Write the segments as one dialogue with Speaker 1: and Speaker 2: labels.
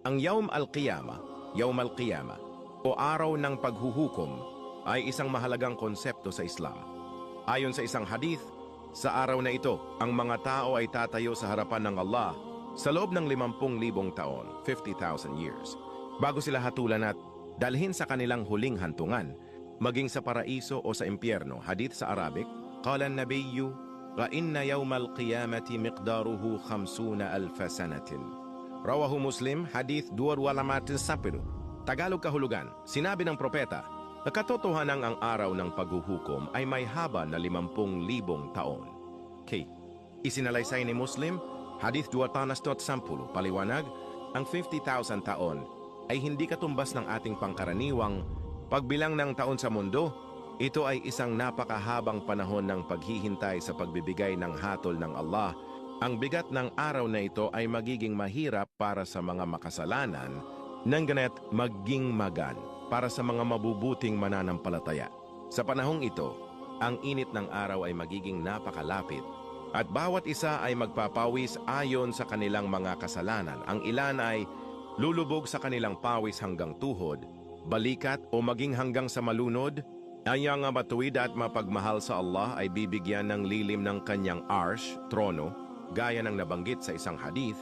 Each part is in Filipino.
Speaker 1: Ang Yawm al-Qiyama, o araw ng paghuhukom, ay isang mahalagang konsepto sa Islam. Ayon sa isang hadith, sa araw na ito, ang mga tao ay tatayo sa harapan ng Allah sa loob ng 50,000 taon, 50,000 years, bago sila hatulan at dalhin sa kanilang huling hantungan, maging sa paraiso o sa impyerno. Hadith sa Arabic, Qala an-nabiyyu, wa inna yawmal qiyamati miqdaruhu 50,000 sanatin. Rawahu Muslim, Hadith 210. Tagalog kahulugan, sinabi ng propeta, na katotohanan ang araw ng paghuhukom ay may haba na 50,000 taon. K. Isinalaysay ni Muslim, Hadith 210, paliwanag, ang 50,000 taon ay hindi katumbas ng ating pangkaraniwang pagbilang ng taon sa mundo. Ito ay isang napakahabang panahon ng paghihintay sa pagbibigay ng hatol ng Allah. Ang bigat ng araw na ito ay magiging mahirap para sa mga makasalanan, nang ganit maging magaan para sa mga mabubuting mananampalataya. Sa panahong ito, ang init ng araw ay magiging napakalapit at bawat isa ay magpapawis ayon sa kanilang mga kasalanan. Ang ilan ay lulubog sa kanilang pawis hanggang tuhod, balikat o maging hanggang sa malunod. Ang mga matuwid at mapagmahal sa Allah ay bibigyan ng lilim ng kanyang arsh, trono, gaya ng nabanggit sa isang hadith.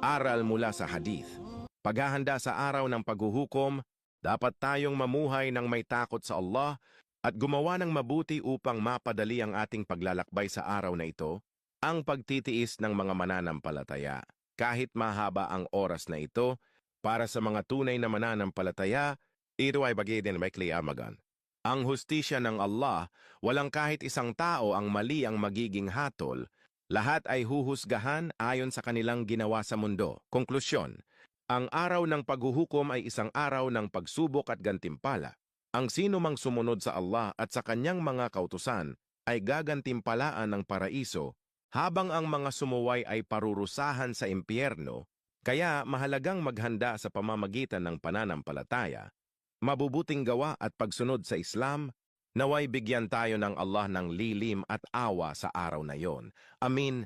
Speaker 1: Aral mula sa hadith. Paghahanda sa araw ng paghuhukom, dapat tayong mamuhay ng may takot sa Allah at gumawa ng mabuti upang mapadali ang ating paglalakbay sa araw na ito, ang pagtitiis ng mga mananampalataya. Kahit mahaba ang oras na ito, para sa mga tunay na mananampalataya, ito ay bagay din may kliyamagan. Ang hustisya ng Allah, walang kahit isang tao ang mali ang magiging hatol, lahat ay huhusgahan ayon sa kanilang ginawa sa mundo. Konklusyon, ang araw ng paghuhukom ay isang araw ng pagsubok at gantimpala. Ang sino mang sumunod sa Allah at sa kanyang mga kautusan ay gagantimpalaan ng paraiso, habang ang mga sumuway ay parurusahan sa impyerno. Kaya mahalagang maghanda sa pamamagitan ng pananampalataya, mabubuting gawa at pagsunod sa Islam, naway bigyan tayo ng Allah ng lilim at awa sa araw na yon. Amin.